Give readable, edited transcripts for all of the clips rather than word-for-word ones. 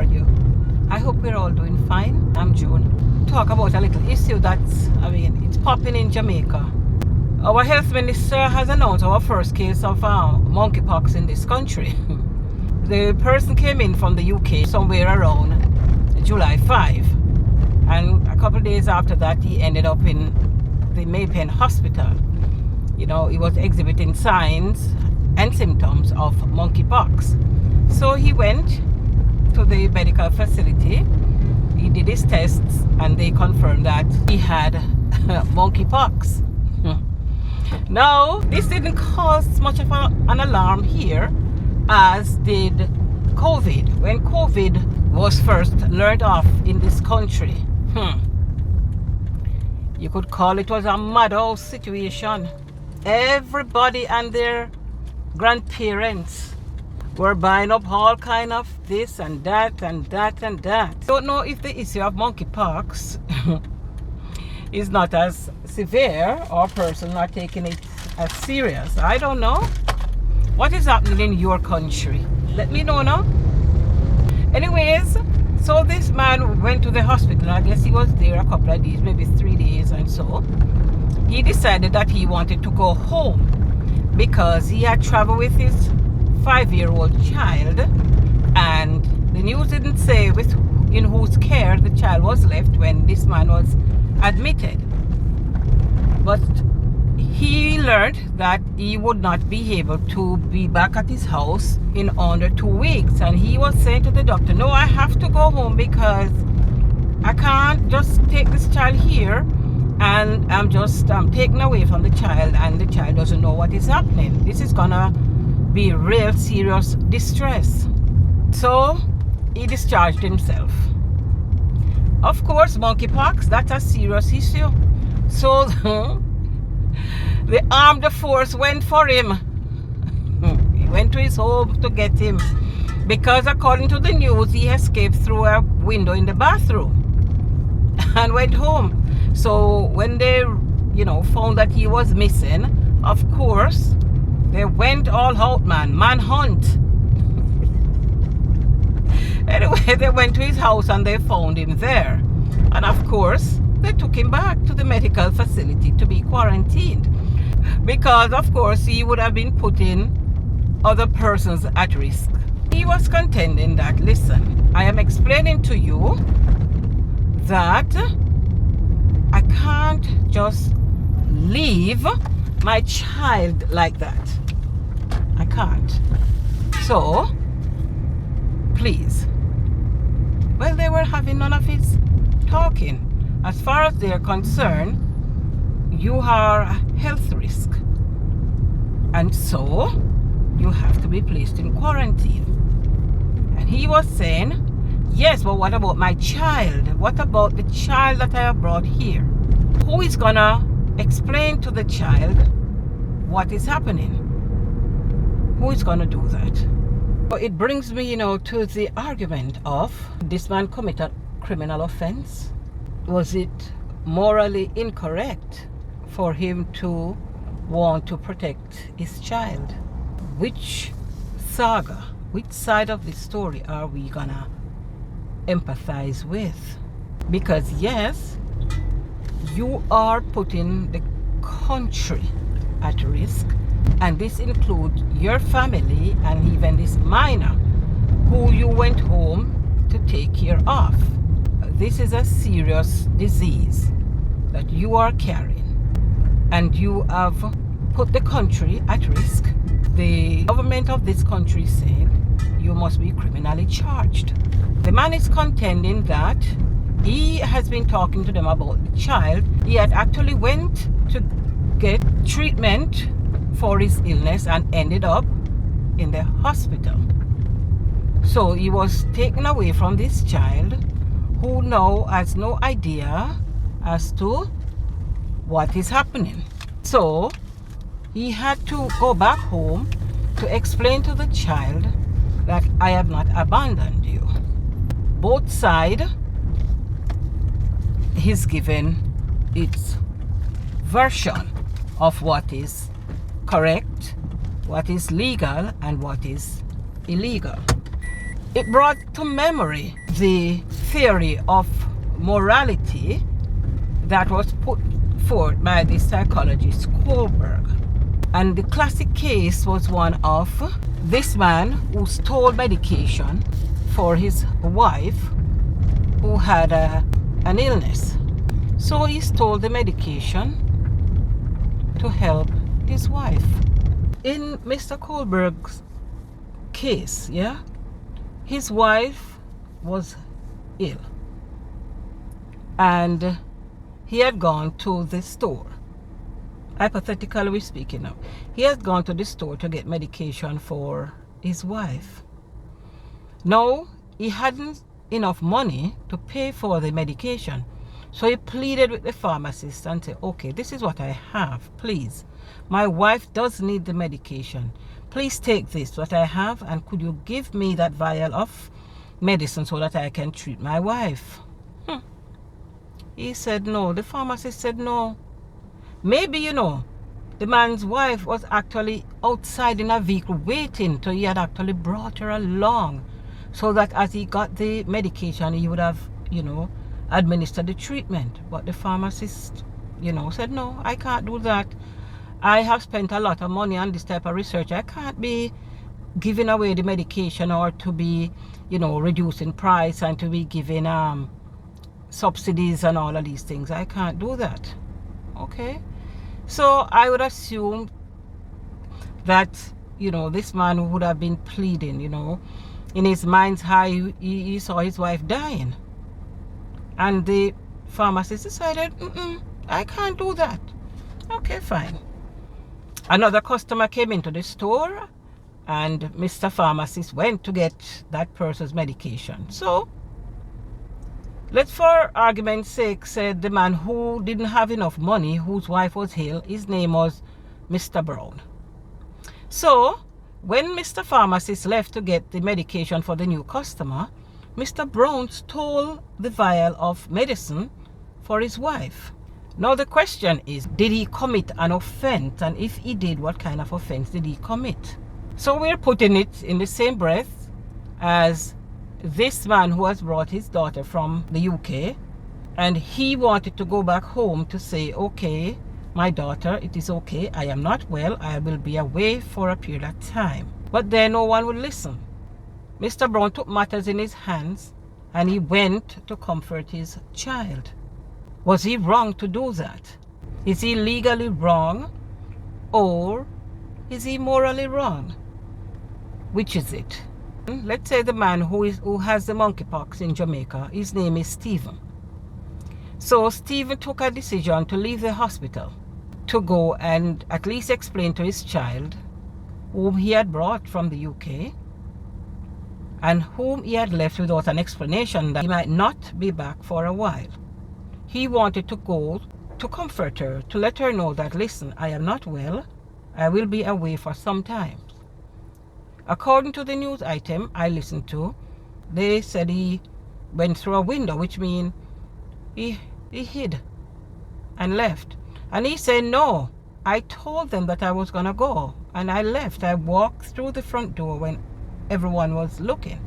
are you? I hope we're all doing fine. I'm June. Talk about a little issue that's, it's popping in Jamaica. Our health minister has announced our first case of monkeypox in this country. The person came in from the UK somewhere around July 5. And a couple of days after that, he ended up in the Maypen hospital. You know, he was exhibiting signs and symptoms of monkeypox. So he went to the medical facility. He did his tests and they confirmed that he had monkeypox. Now, this didn't cause much of an alarm here as did COVID. When COVID was first learned of in this country, you could call it was a madhouse situation. Everybody and their grandparents were buying up all kind of this and that and that and that. Don't know if the issue of monkeypox is not as severe or person not taking it as serious. I don't know. What is happening in your country? Let me know now. Anyways, so this man went to the hospital. I guess he was there a couple of days, maybe 3 days and so. He decided that he wanted to go home because he had traveled with his 5-year-old child, and the news didn't say in whose care the child was left when this man was admitted. But he learned that he would not be able to be back at his house in under 2 weeks, and he was saying to the doctor, no, I have to go home because I can't just take this child here and I'm taken away from the child and the child doesn't know what is happening. This is gonna be real serious distress. So he discharged himself. Of course, monkeypox, that's a serious issue. So the armed force went for him. He went to his home to get him because according to the news, he escaped through a window in the bathroom and went home. So when they, found that he was missing, of course, they went all out, manhunt. Anyway, they went to his house and they found him there. And of course, they took him back to the medical facility to be quarantined. Because, of course, he would have been putting other persons at risk. He was contending that, listen, I am explaining to you that I can't just leave my child like that. I can't. So, please. Well, they were having none of his talking. As far as they're concerned, you are a health risk. And so, you have to be placed in quarantine. And he was saying, yes, but what about my child? What about the child that I have brought here? Who is gonna explain to the child what is happening? Who is gonna do that? So it brings me, to the argument of, this man committed criminal offense. Was it morally incorrect for him to want to protect his child? Which saga, which side of the story are we gonna empathize with? Because yes, you are putting the country at risk, and this includes your family and even this minor who you went home to take care of. This is a serious disease that you are carrying, and you have put the country at risk. The government of this country said you must be criminally charged. The man is contending that he has been talking to them about the child. He had actually went to get treatment for his illness and ended up in the hospital. So he was taken away from this child who now has no idea as to what is happening. So he had to go back home to explain to the child that I have not abandoned you. Both sides is given its version of what is correct, what is legal, and what is illegal. It brought to memory the theory of morality that was put forth by the psychologist Kohlberg. And the classic case was one of this man who stole medication for his wife who had an illness. So he stole the medication to help his wife. In Mr. Kohlberg's case, yeah, his wife was ill and he had gone to the store. Hypothetically we're speaking now. He had gone to the store to get medication for his wife. Now, he hadn't enough money to pay for the medication. So he pleaded with the pharmacist and said, okay, this is what I have, please. My wife does need the medication. Please take this, what I have, and could you give me that vial of medicine so that I can treat my wife? He said no. The pharmacist said no. Maybe, the man's wife was actually outside in a vehicle waiting till he had actually brought her along so that as he got the medication, he would have, administered the treatment. But the pharmacist, said, no, I can't do that. I have spent a lot of money on this type of research. I can't be giving away the medication or to be, reducing price and to be giving subsidies and all of these things. I can't do that. Okay. So I would assume that, this man would have been pleading, in his mind's eye, he saw his wife dying. And the pharmacist decided, I can't do that. Okay, fine. Another customer came into the store and Mr. Pharmacist went to get that person's medication. So, let's for argument's sake said the man who didn't have enough money, whose wife was ill, his name was Mr. Brown. So, when Mr. Pharmacist left to get the medication for the new customer, Mr. Brown stole the vial of medicine for his wife. Now the question is, did he commit an offense? And if he did, what kind of offense did he commit? So we're putting it in the same breath as this man who has brought his daughter from the UK, and he wanted to go back home to say, okay, my daughter, it is okay, I am not well, I will be away for a period of time. But then no one would listen. Mr. Brown took matters in his hands and he went to comfort his child. Was he wrong to do that? Is he legally wrong or is he morally wrong? Which is it? Let's say the man who has the monkeypox in Jamaica, his name is Stephen. So Stephen took a decision to leave the hospital to go and at least explain to his child, whom he had brought from the UK and whom he had left without an explanation that he might not be back for a while. He wanted to go to comfort her, to let her know that, listen, I am not well, I will be away for some time. According to the news item I listened to, they said he went through a window, which means he hid and left. And he said, no, I told them that I was going to go. And I left. I walked through the front door when everyone was looking.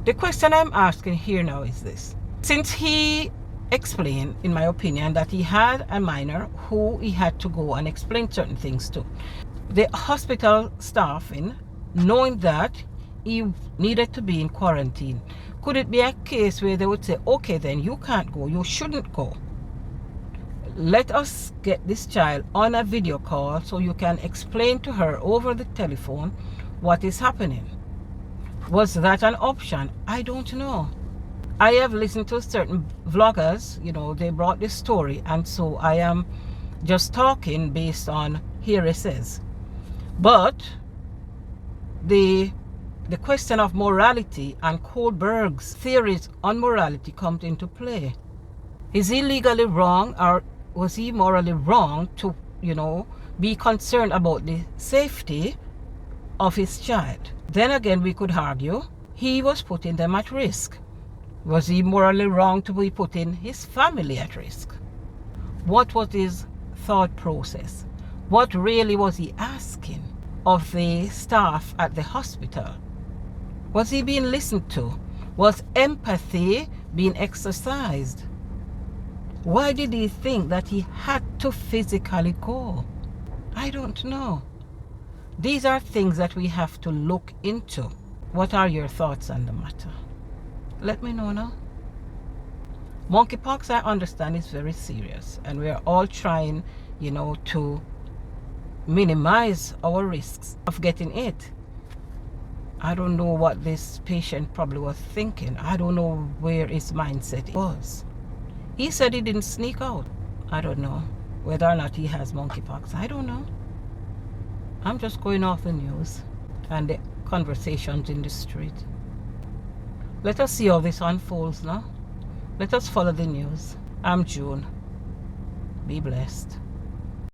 The question I'm asking here now is this. Since he explained, in my opinion, that he had a minor who he had to go and explain certain things to, the hospital staffing, knowing that he needed to be in quarantine, could it be a case where they would say, okay, then you can't go, you shouldn't go. Let us get this child on a video call so you can explain to her over the telephone what is happening. Was that an option? I don't know. I have listened to certain vloggers, they brought this story, and so I am just talking based on hearsays. But the question of morality and Kohlberg's theories on morality comes into play. Is he legally wrong, or was he morally wrong to, be concerned about the safety of his child? Then again, we could argue he was putting them at risk. Was he morally wrong to be putting his family at risk? What was his thought process? What really was he asking of the staff at the hospital? Was he being listened to? Was empathy being exercised? Why did he think that he had to physically go? I don't know. These are things that we have to look into. What are your thoughts on the matter? Let me know now. Monkeypox, I understand, is very serious, and we are all trying, to minimize our risks of getting it. I don't know what this patient probably was thinking. I don't know where his mindset was. He said he didn't sneak out. I don't know whether or not he has monkeypox. I don't know. I'm just going off the news and the conversations in the street. Let us see how this unfolds now. Let us follow the news. I'm June. Be blessed.